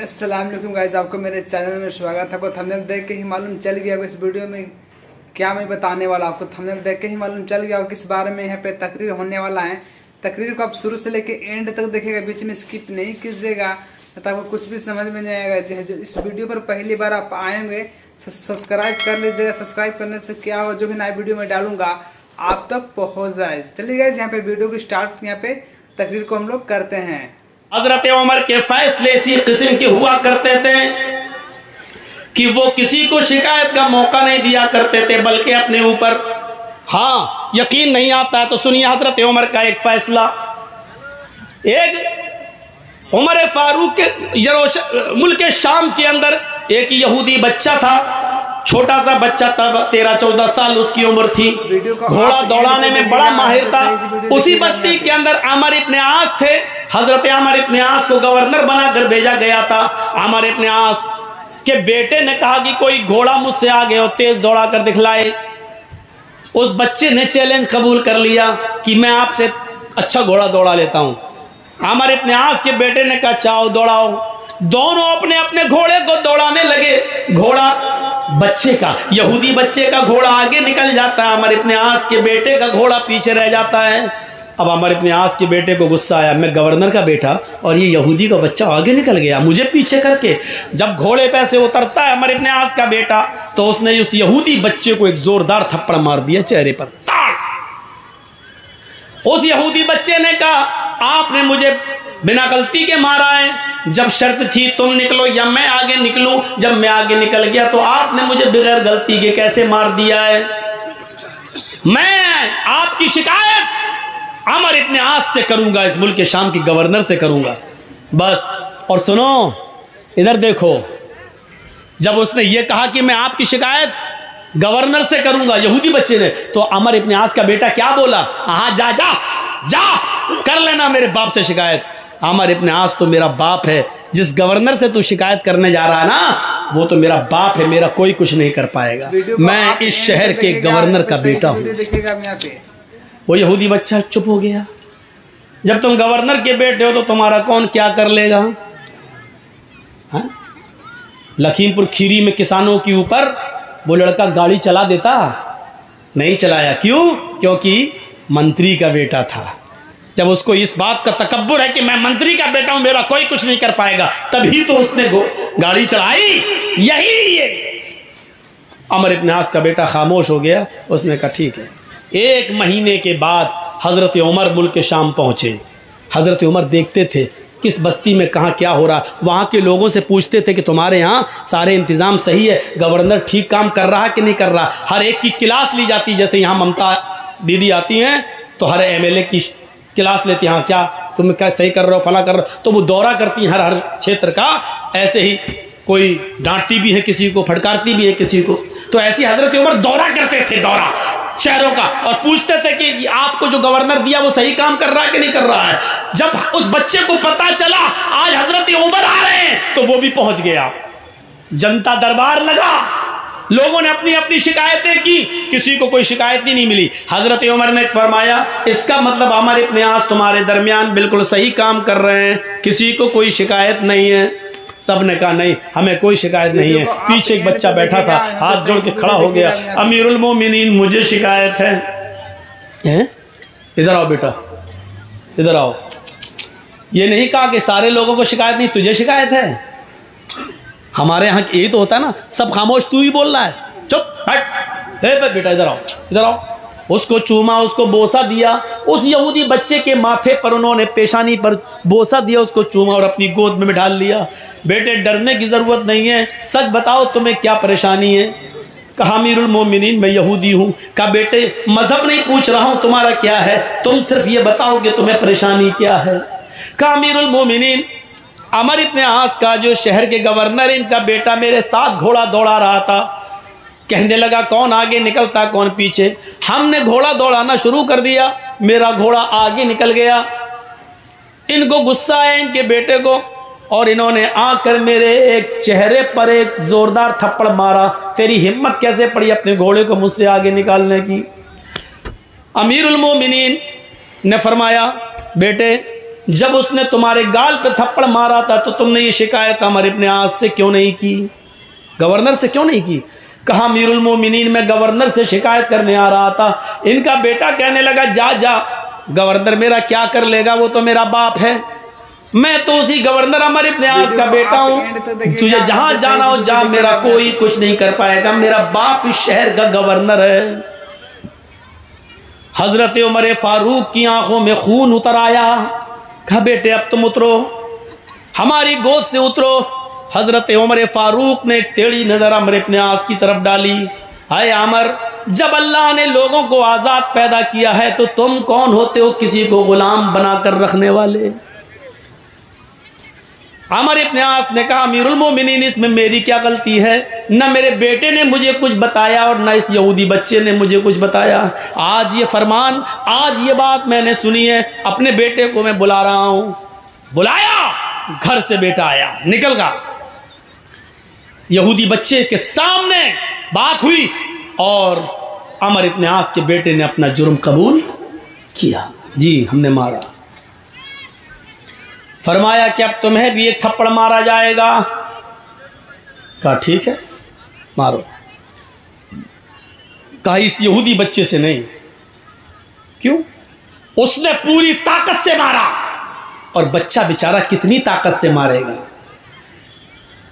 अस्सलाम वालेकुम गाइस, आपको मेरे चैनल में स्वागत है। आपको थंबनेल देख के ही मालूम चल गया होगा इस वीडियो में क्या मैं बताने वाला। आपको थंबनेल देख के ही मालूम चल गया होगा किस बारे में यहाँ पे तकरीर होने वाला है। तकरीर को आप शुरू से लेके एंड तक देखेगा, बीच में स्किप नहीं कीजिएगा, तो आपको कुछ भी समझ में नहीं आएगा। जो इस वीडियो पर पहली बार आप आएंगे सब्सक्राइब कर लीजिएगा। सब्सक्राइब करने से क्या हो, जो भी नया वीडियो में डालूंगा आप तक पहुँच जाए। चलिए गाइस, यहाँ पे वीडियो की स्टार्ट यहाँ पे तकरीर को हम लोग करते हैं। हजरत उमर के फैसले इसी किस्म के हुआ करते थे कि वो किसी को शिकायत का मौका नहीं दिया करते थे, बल्कि अपने ऊपर यकीन नहीं आता तो सुनिए हजरत उमर का एक फैसला। एक उमर फारूक के मुल्क शाम के अंदर एक यहूदी बच्चा था, छोटा सा बच्चा, तब 13-14 साल उसकी उम्र थी। घोड़ा दौड़ाने में बड़ा माहिर था। उसी बस्ती के अंदर आमर इब्न आस थे। हजरत आमर इब्न आस को गवर्नर बनाकर भेजा गया था। आमर इब्न आस के बेटे ने कहा कि कोई घोड़ा मुझसे आगे हो तेज दौड़ा कर दिखलाए। उस बच्चे ने चैलेंज कबूल कर लिया कि मैं आपसे अच्छा घोड़ा दौड़ा लेता हूं। आमर इब्न आस के बेटे ने कहा चाओ दौड़ाओ। दोनों अपने अपने घोड़े को दौड़ाने लगे। घोड़ा बच्चे का, यहूदी बच्चे का घोड़ा आगे निकल जाता है, आमर इब्न आस के बेटे का घोड़ा पीछे रह जाता है। अब आमर इब्न आस के बेटे को गुस्सा आया, मैं गवर्नर का बेटा और ये यहूदी का बच्चा आगे निकल गया मुझे पीछे करके। जब घोड़े पे से उतरता है आमर इब्न आस का बेटा, तो उसने उस यहूदी बच्चे को एक जोरदार थप्पड़ मार दिया चेहरे पर। उस यहूदी बच्चे ने कहा आपने मुझे बिना गलती के मारा है। जब शर्त थी तुम निकलो या मैं आगे निकलूं, जब मैं आगे निकल गया तो आपने मुझे बगैर गलती के कैसे मार दिया है। मैं आपकी शिकायत आमर इब्न आस से करूंगा, इस मुल्क के शाम के गवर्नर से करूंगा बस। और सुनो इधर देखो, जब उसने ये कहा कि मैं आपकी शिकायत गवर्नर से करूंगा यहूदी बच्चे ने, तो आमर इब्न आस का बेटा क्या बोला, हाँ जा जा जा कर लेना मेरे बाप से शिकायत। आमर इब्न आस तो मेरा बाप है, जिस गवर्नर से तू शिकायत करने जा रहा है ना वो तो मेरा बाप है, मेरा कोई कुछ नहीं कर पाएगा। मैं इस शहर के गवर्नर का बेटा हूं। वो यहूदी बच्चा चुप हो गया। जब तुम गवर्नर के बेटे हो तो तुम्हारा कौन क्या कर लेगा। लखीमपुर खीरी में किसानों के ऊपर वो लड़का गाड़ी चला देता, नहीं चलाया। क्यों? क्योंकि मंत्री का बेटा था। जब उसको इस बात का तकब्बुर है कि मैं मंत्री का बेटा हूं, मेरा कोई कुछ नहीं कर पाएगा, तभी तो उसने गाड़ी चलाई। यही ये आमर इब्न आस का बेटा खामोश हो गया। उसने कहा ठीक है। 1 महीने के बाद हजरत उमर मुल्क के शाम पहुंचे। हजरत उमर देखते थे किस बस्ती में कहाँ क्या हो रहा। वहाँ के लोगों से पूछते थे कि तुम्हारे यहाँ सारे इंतज़ाम सही है, गवर्नर ठीक काम कर रहा है कि नहीं कर रहा। हर एक की क्लास ली जाती, जैसे यहाँ ममता दीदी आती हैं तो हर एमएलए की क्लास लेती हैं, हाँ क्या तुम क्या सही कर रहे हो, फला कर रहे हो, तो वो दौरा करती हैं हर क्षेत्र का। ऐसे ही कोई डांटती भी है किसी को, फटकारती भी है किसी को। तो ऐसी हजरत उमर दौरा करते थे, दौरा शहरों का, और पूछते थे कि आपको जो गवर्नर दिया वो सही काम कर रहा है कि नहीं कर रहा है। जब उस बच्चे को पता चला आज हजरत उमर आ रहे हैं तो वो भी पहुंच गया। जनता दरबार लगा, लोगों ने अपनी अपनी शिकायतें की, किसी को कोई शिकायत ही नहीं मिली। हजरत उमर ने फरमाया इसका मतलब आमर इब्न आस तुम्हारे दरमियान बिल्कुल सही काम कर रहे हैं, किसी को कोई शिकायत नहीं है। सब ने कहा नहीं हमें कोई शिकायत नहीं है। पीछे एक बच्चा बैठा था, हाथ जोड़ के खड़ा हो गया, अमीरुल मोमिनीन मुझे शिकायत है। इधर आओ बेटा, इधर आओ। ये नहीं कहा कि सारे लोगों को शिकायत नहीं, तुझे शिकायत है। हमारे यहाँ यही तो होता है ना, सब खामोश, तू ही बोल रहा है, चुप हट। बेटा इधर आओ, इधर आओ। उसको चूमा, उसको बोसा दिया। उस यहूदी बच्चे के माथे पर उन्होंने पेशानी पर बोसा दिया, उसको चूमा और अपनी गोद में बिठा लिया। बेटे डरने की ज़रूरत नहीं है, सच बताओ तुम्हें क्या परेशानी है। कहा अमीरुल मोमिनीन मैं यहूदी हूँ। कहा बेटे मज़हब नहीं पूछ रहा हूँ तुम्हारा क्या है, तुम सिर्फ ये बताओ कि तुम्हें परेशानी क्या है। कहा अमीरुल मोमिनीन आमर इब्न आस का जो शहर के गवर्नर, इनका बेटा मेरे साथ घोड़ा दौड़ा रहा था। कहने लगा कौन आगे निकलता कौन पीछे। हमने घोड़ा दौड़ाना शुरू कर दिया, मेरा घोड़ा आगे निकल गया। इनको गुस्सा आया इनके बेटे को, और इन्होंने आकर मेरे एक चेहरे पर एक जोरदार थप्पड़ मारा। तेरी हिम्मत कैसे पड़ी अपने घोड़े को मुझसे आगे निकालने की। अमीरुल मोमिनीन ने फरमाया बेटे जब उसने तुम्हारे गाल पे थप्पड़ मारा था तो तुमने ये शिकायत अमर इब्न आस से क्यों नहीं की, गवर्नर से क्यों नहीं की? कहा अमीरुल मोमिनीन मैं गवर्नर से शिकायत करने आ रहा था। इनका बेटा कहने लगा जा जा, गवर्नर मेरा क्या कर लेगा, वो तो मेरा बाप है, मैं तो उसी गवर्नर अमर इब्न आस का बेटा हूँ, तुझे जहां जाना हो जा, मेरा कोई कुछ नहीं कर पाएगा, मेरा बाप इस शहर का गवर्नर है। हजरत उमर फारूक की आंखों में खून उतर आया। कहा बेटे अब तुम उतरो, हमारी गोद से उतरो। हजरत उमर फारूक ने एक टेढ़ी नजर अमर इब्न आस की तरफ डाली। हाय अमर, जब अल्लाह ने लोगों को आजाद पैदा किया है तो तुम कौन होते हो किसी को गुलाम बनाकर रखने वाले? अमर इब्न आस ने कहा अमीरुल मोमिनीन इसमें मेरी क्या गलती है, न मेरे बेटे ने मुझे कुछ बताया और न इस यहूदी बच्चे ने मुझे कुछ बताया। आज ये फरमान, आज ये बात मैंने सुनी है, अपने बेटे को मैं बुला रहा हूं। बुलाया, घर से बेटा आया, निकल गया। यहूदी बच्चे के सामने बात हुई और अमर इब्न आस के बेटे ने अपना जुर्म कबूल किया। जी हमने मारा। फरमाया कि अब तुम्हें भी एक थप्पड़ मारा जाएगा। कहा ठीक है मारो। कहा इस यहूदी बच्चे से नहीं। क्यों? उसने पूरी ताकत से मारा, और बच्चा बेचारा कितनी ताकत से मारेगा।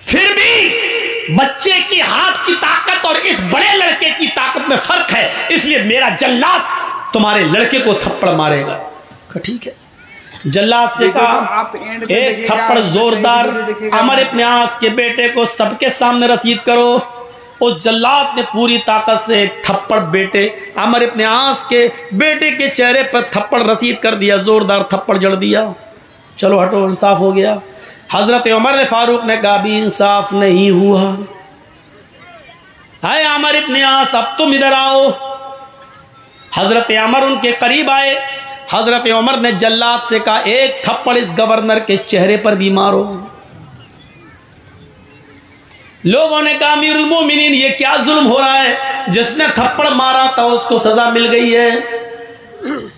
फिर भी बच्चे की हाथ की ताकत और इस बड़े लड़के की ताकत में फर्क है, इसलिए मेरा जल्लाद तुम्हारे लड़के को थप्पड़ मारेगा। कहा ठीक है। जल्लाद से कहा एक थप्पड़ जोरदार अमर इब्न आस के बेटे को सबके सामने रसीद करो। उस जल्लाद ने पूरी ताकत से एक थप्पड़ बेटे अमर इब्न आस के बेटे के चेहरे पर थप्पड़ रसीद कर दिया, जोरदार थप्पड़ जड़ दिया। चलो हटो, इंसाफ हो गया। हजरत उमर फारूक ने कहा भी इंसाफ नहीं हुआ। हाय अमर इब्न आस अब तुम इधर आओ। हजरत उमर उनके करीब आए। हजरत उमर ने जल्लाद से कहा एक थप्पड़ इस गवर्नर के चेहरे पर भी मारो। लोगों ने कहा अमीरुल मोमिनीन ये क्या जुल्म हो रहा है, जिसने थप्पड़ मारा था उसको सजा मिल गई है।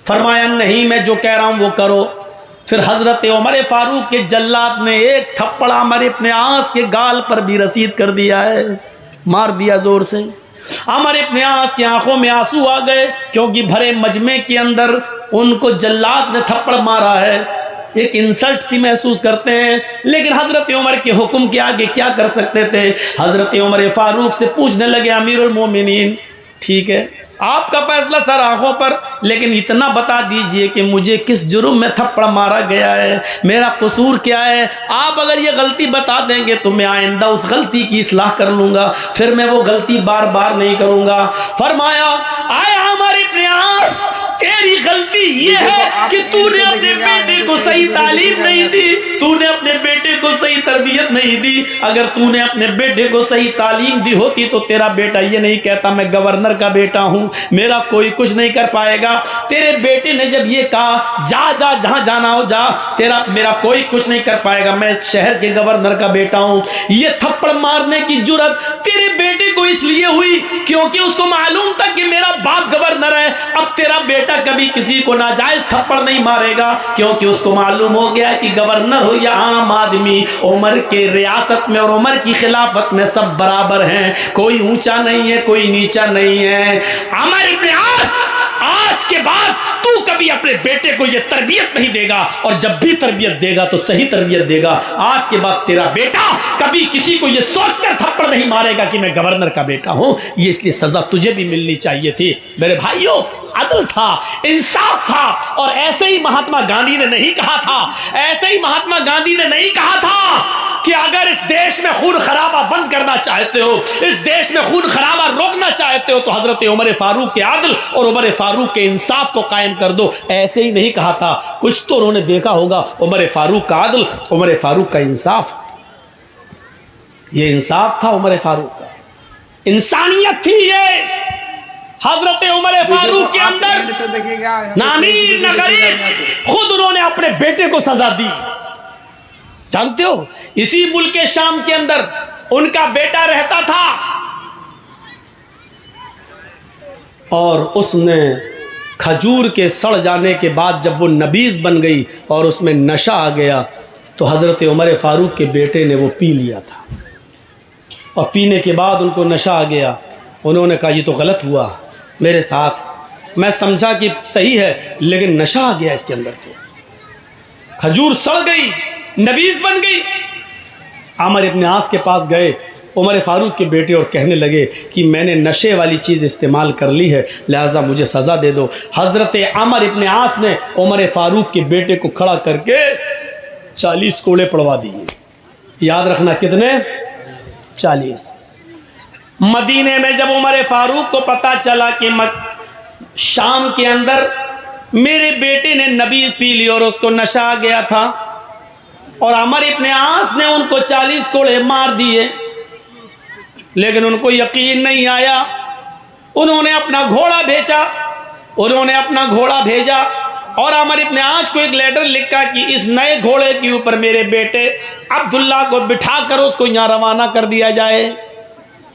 फरमाया नहीं, मैं जो कह रहा हूं वो करो। फिर हजरत उमर फारूक के जल्लाद ने एक थप्पड़ अमर इब्न आस के गाल पर भी रसीद कर दिया है, मार दिया जोर से। अमर इब्न आस की आंखों में आंसू आ गए, क्योंकि भरे मजमे के अंदर उनको जल्लाद ने थप्पड़ मारा है, एक इंसल्ट सी महसूस करते हैं। लेकिन हजरत उमर के हुक्म के आगे क्या कर सकते थे। हजरत उमर फारूक से पूछने लगे अमीरुल मोमिनीन ठीक है आपका फैसला सर आंखों पर, लेकिन इतना बता दीजिए कि मुझे किस जुर्म में थप्पड़ मारा गया है, मेरा कसूर क्या है। आप अगर ये गलती बता देंगे तो मैं आइंदा उस गलती की इस्लाह कर लूंगा, फिर मैं वो गलती बार बार नहीं करूंगा। फरमाया आए अमर इब्न आस, तेरी गलती ये है कि तूने अपने बेटे को सही तालीम नहीं दी, तूने अपने बेटे को सही तरबियत नहीं दी। अगर तूने अपने बेटे को सही तालीम दी होती तो तेरा बेटा ये नहीं कहता मैं गवर्नर का बेटा हूं, मेरा कोई कुछ नहीं कर पाएगा। तेरे बेटे ने जब ये कहा जा जा जहां जाना हो जा, तेरा मेरा कोई कुछ नहीं कर पाएगा, मैं इस शहर के गवर्नर का बेटा हूं। ये थप्पड़ मारने की जुर्रत तेरे बेटे को इसलिए हुई क्योंकि उसको मालूम था कि मेरा बाप गवर्नर है। अब तेरा बेटा कभी किसी को नाजायज थप्पड़ नहीं मारेगा, क्योंकि उसको मालूम हो गया कि गवर्नर हो या आम आदमी, उमर के रियासत में और उमर की खिलाफत में सब बराबर हैं, कोई ऊंचा नहीं है कोई नीचा नहीं है। अमर इब्न आस, आज के बाद तू कभी अपने बेटे को यह तरबियत नहीं देगा, और जब भी तरबियत देगा तो सही तरबियत देगा। आज के बाद तेरा बेटा कभी किसी को यह सोचकर थप्पड़ नहीं मारेगा कि मैं गवर्नर का बेटा हूं। ये इसलिए सजा तुझे भी मिलनी चाहिए थी। मेरे भाइयों, अदल था, इंसाफ था। और ऐसे ही महात्मा गांधी ने नहीं कहा था, ऐसे ही महात्मा गांधी ने नहीं कहा था कि अगर इस देश में खून खराबा बंद करना चाहते हो, इस देश में खून खराबा रोकना चाहते हो, तो हजरत उमर फारूक के आदल और उमर फारूक के इंसाफ को कायम कर दो। ऐसे ही नहीं कहा था, कुछ तो उन्होंने देखा होगा। उमर फारूक का आदल, उमर फारूक का इंसाफ, ये इंसाफ था उमर फारूक का, इंसानियत थी ये। हजरत उमर फारूक के अंदर ना अमीर ना गरीब, खुद उन्होंने अपने बेटे को सजा दी। जानते हो, इसी मुल्क शाम के अंदर उनका बेटा रहता था और उसने खजूर के सड़ जाने के बाद जब वो नबीज़ बन गई और उसमें नशा आ गया तो हज़रत उमर फ़ारूक के बेटे ने वो पी लिया था, और पीने के बाद उनको नशा आ गया। उन्होंने कहा ये तो गलत हुआ मेरे साथ, मैं समझा कि सही है लेकिन नशा आ गया इसके अंदर, तो खजूर सड़ गई, नबीज़ बन गई। आमिर इब्न आस के पास गए उमर फ़ारूक के बेटे और कहने लगे कि मैंने नशे वाली चीज़ इस्तेमाल कर ली है, लिहाजा मुझे सज़ा दे दो। हज़रत आमिर इब्न आस ने उमर फ़ारूक के बेटे को खड़ा करके 40 कोड़े पड़वा दिए। याद रखना कितने? 40। मदीने में जब उमर फ़ारूक को पता चला कि शाम के अंदर मेरे बेटे ने नबीज़ पी ली और उसको नशा आ गया था, और आमिर इब्न आस ने उनको 40 कोड़े मार दिए, लेकिन उनको यकीन नहीं आया। उन्होंने अपना घोड़ा भेजा और आमिर इब्न आस को एक लेटर लिखा कि इस नए घोड़े के ऊपर मेरे बेटे अब्दुल्ला को बिठा कर उसको यहाँ रवाना कर दिया जाए,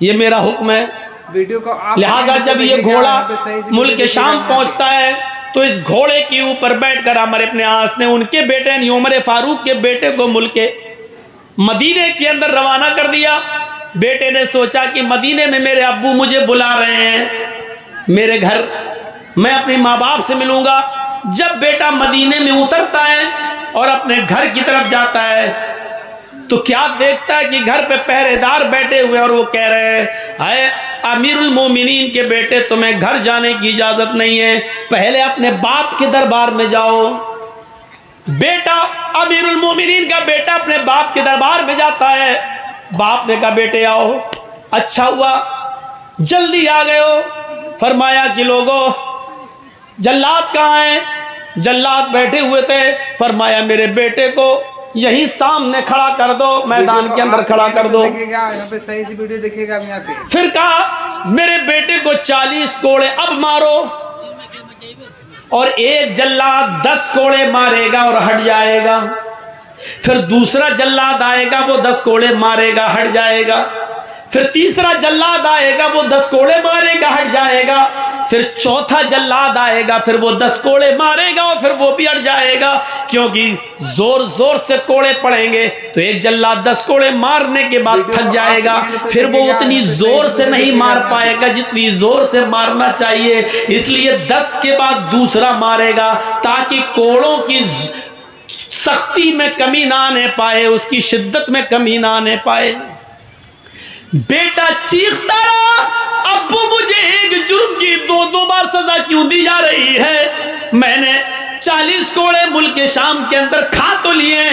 ये मेरा हुक्म है। वीडियो को आप लिहाजा जब ये घोड़ा मुल्क शाम पहुंचता है तो इस घोड़े के ऊपर बैठकर आमिर इब्न आस ने उनके बेटे यानी उमर फ़ारूक के बेटे को मुल्क मदीने के अंदर रवाना कर दिया। बेटे ने सोचा कि मदीने में मेरे अब्बू मुझे बुला रहे हैं मेरे घर, मैं अपने माँ बाप से मिलूंगा। जब बेटा मदीने में उतरता है और अपने घर की तरफ जाता है तो क्या देखता है कि घर पे पहरेदार बैठे हुए और वो कह रहे हैं, हाय अमीरुल मोमिनीन के बेटे, तुम्हें घर जाने की इजाजत नहीं है, पहले अपने बाप के दरबार में जाओ। बेटा अमीरुल मोमिनीन का बेटा अपने बाप के दरबार में जाता है। बाप ने कहा बेटे आओ, अच्छा हुआ जल्दी आ गए हो। फरमाया कि लोगों जल्लाद कहाँ हैं? जल्लाद बैठे हुए थे। फरमाया मेरे बेटे को यहीं सामने खड़ा कर दो, मैदान के अंदर खड़ा कर दो। यहाँ पे सही से वीडियो देखिएगा यहाँ पे। फिर कहा मेरे बेटे को 40 कोड़े अब मारो, और एक जल्लाद 10 कोड़े मारेगा और हट जाएगा। फिर दूसरा जल्लाद आएगा, वो 10 कोड़े मारेगा, हट जाएगा। फिर तीसरा जल्लाद आएगा, वो 10 कोड़े मारेगा, हट जाएगा। फिर चौथा जल्लाद आएगा, फिर वो 10 कोड़े मारेगा और फिर वो भी हट जाएगा, क्योंकि जोर जोर से कोड़े पड़ेंगे तो एक जल्लाद 10 कोड़े मारने के बाद थक जाएगा, फिर वो उतनी जोर से नहीं मार पाएगा जितनी जोर से मारना चाहिए, इसलिए 10 के बाद दूसरा मारेगा ताकि कोड़ों की सख्ती में कमी ना आने पाए, उसकी शिद्दत में कमी ना आने पाए। बेटा चीखता रहा, अब्बू मुझे एक जुर्म की 2-2 बार सजा क्यों दी जा रही है? मैंने 40 कोड़े मुल्क शाम के अंदर खा तो लिए।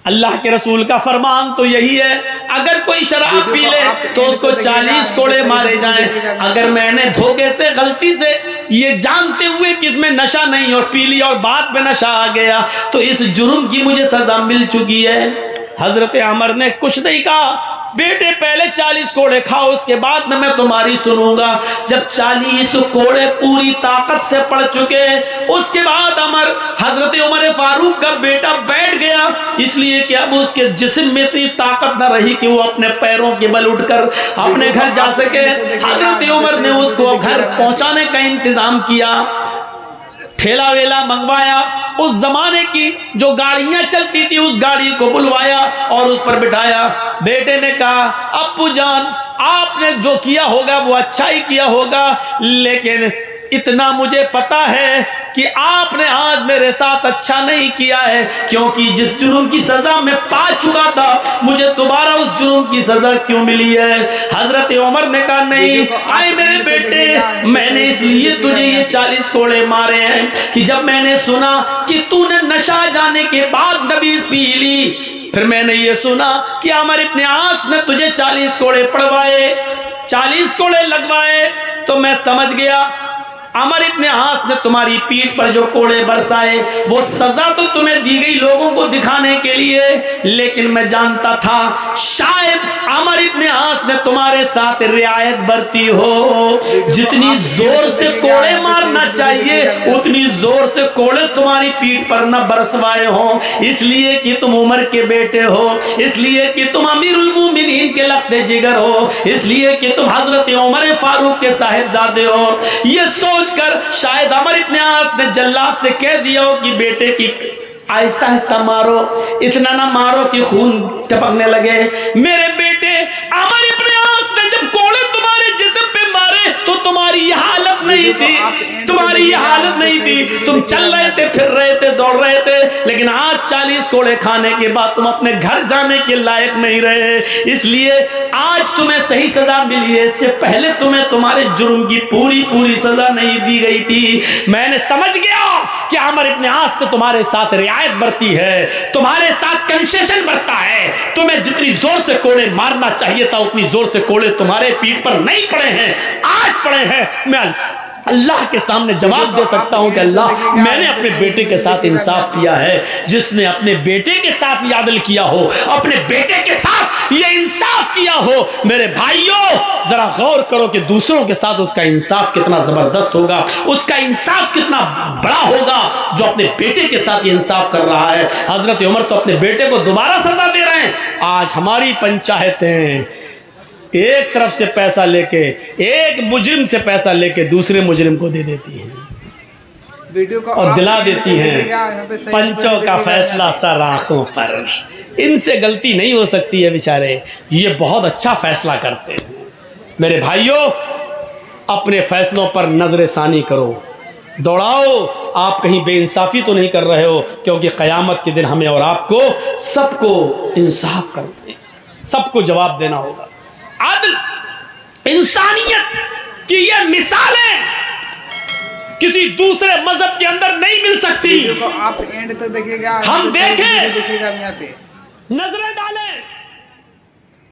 अल्लाह के रसूल का फरमान तो यही है, अगर कोई शराब पी ले तो उसको 40 कोड़े मारे जाएं। अगर मैंने धोखे से गलती से ये जानते हुए कि इसमें नशा नहीं और पी लिया और बाद में नशा आ गया तो इस जुर्म की मुझे सजा मिल चुकी है। हजरत अमर ने कुछ नहीं कहा, बेटे पहले 40 कोड़े खाओ, उसके बाद में मैं तुम्हारी सुनूंगा। जब 40 कोड़े पूरी ताकत से पड़ चुके उसके बाद हजरत उमर फारूक का बेटा बैठ गया, इसलिए कि अब उसके जिस्म में इतनी ताकत न रही कि वो अपने पैरों के बल उठकर अपने घर जा सके। हजरत उमर ने उसको घर पहुंचाने का इंतजाम किया, ठेला वेला मंगवाया, उस जमाने की जो गाड़ियां चलती थी उस गाड़ी को बुलवाया और उस पर बिठाया। बेटे ने कहा अब्बू जान आपने जो किया होगा वो अच्छा ही किया होगा, लेकिन इतना मुझे पता है कि आपने आज मेरे साथ अच्छा नहीं किया है, क्योंकि जिस जुर्म की सजा मैं पा चुका था मुझे दोबारा उस जुर्म की सजा क्यों मिली है? हजरत उमर ने कहा नहीं आए मेरे बेटे, मैंने इसलिए तुझे ये 40 कोड़े मारे हैं कि जब मैंने सुना कि तूने नशा जाने के बाद नबीज पी ली, फिर मैंने ये सुना कि आमिर इब्न आस ने तुझे 40 कोड़े पड़वाए, 40 कोड़े लगवाए, तो मैं समझ गया आमिर इब्न आस ने तुम्हारी पीठ पर जो कोड़े बरसाए वो सजा तो तुम्हें दी गई लोगों को दिखाने के लिए, लेकिन मैं जानता था शायद आमिर इब्न आस ने तुम्हारे साथ रियायत बरती हो, जितनी जोर से कोड़े मारना चाहिए उतनी जोर से कोड़े तुम्हारी पीठ पर न बरसवाए हो, इसलिए कि तुम उमर के बेटे हो, इसलिए कि तुम अमीरुल मोमिनीन के लख्ते जिगर हो, इसलिए कि तुम हजरत उमर फारूक के साहिबजादे हो। ये सोच सोचकर शायद अमर इब्न आस ने जल्लाद से कह दिया हो कि बेटे की आहिस्ता आहिस्ता मारो, इतना ना मारो कि खून टपकने लगे। मेरे बेटे अमर इब्न आस ने जब कोड़े तुम्हारे जिस्म पे मारे तो तुम्हारी यह हालत नहीं थी, तुम्हारी यह हालत नहीं थी। तुम चल रहे थे, फिर रहे थे, दौड़ रहे थे, लेकिन आज 40 कोड़े खाने के बाद तुम अपने घर जाने के लायक नहीं रहे, इसलिए आज तुम्हें सही सजा मिली है। इससे पहले तुम्हें तुम्हारे जुर्म की पूरी सजा नहीं दी गई थी। मैंने समझ गया कि अमर इब्न आस ने तुम्हारे साथ रियायत बरती है, तुम्हारे साथ कंसेशन बरता है। तुम्हें जितनी जोर से कोड़े मारना चाहिए था उतनी जोर से कोड़े तुम्हारे पीठ पर नहीं पड़े हैं, आज पड़े हैं। मैं अल्लाह के सामने जवाब दे सकता हूं कि अल्लाह, मैंने अपने बेटे के साथ इंसाफ किया है। जिसने अपने बेटे के साथ ये अदल किया हो, अपने बेटे के साथ ये इंसाफ किया हो, मेरे भाइयों जरा गौर करो कि दूसरों के साथ उसका इंसाफ कितना जबरदस्त होगा, उसका इंसाफ कितना बड़ा होगा जो अपने बेटे के साथ ये इंसाफ कर रहा है। हजरत उमर तो अपने बेटे को दोबारा सजा दे रहे हैं। आज हमारी पंचायतें एक तरफ से पैसा लेके, एक मुजरिम से पैसा लेके दूसरे मुजरिम को दे देती हैं वीडियो को और दिला देती हैं पंचों का फैसला सर आंखों पर। इनसे गलती नहीं हो सकती है बेचारे, ये बहुत अच्छा फैसला करते हैं। मेरे भाइयों, अपने फैसलों पर नजर सानी करो, दौड़ाओ। आप कहीं बेइंसाफी तो नहीं कर रहे हो, क्योंकि क़यामत के दिन हमें और आपको सबको इंसाफ करना, सबको जवाब देना होगा। आदल, इंसानियत की ये मिसालें किसी दूसरे मजहब के अंदर नहीं मिल सकती। आप एंड तक देखिएगा, हम देखें, देखिएगा यहाँ पे नजरें डालें।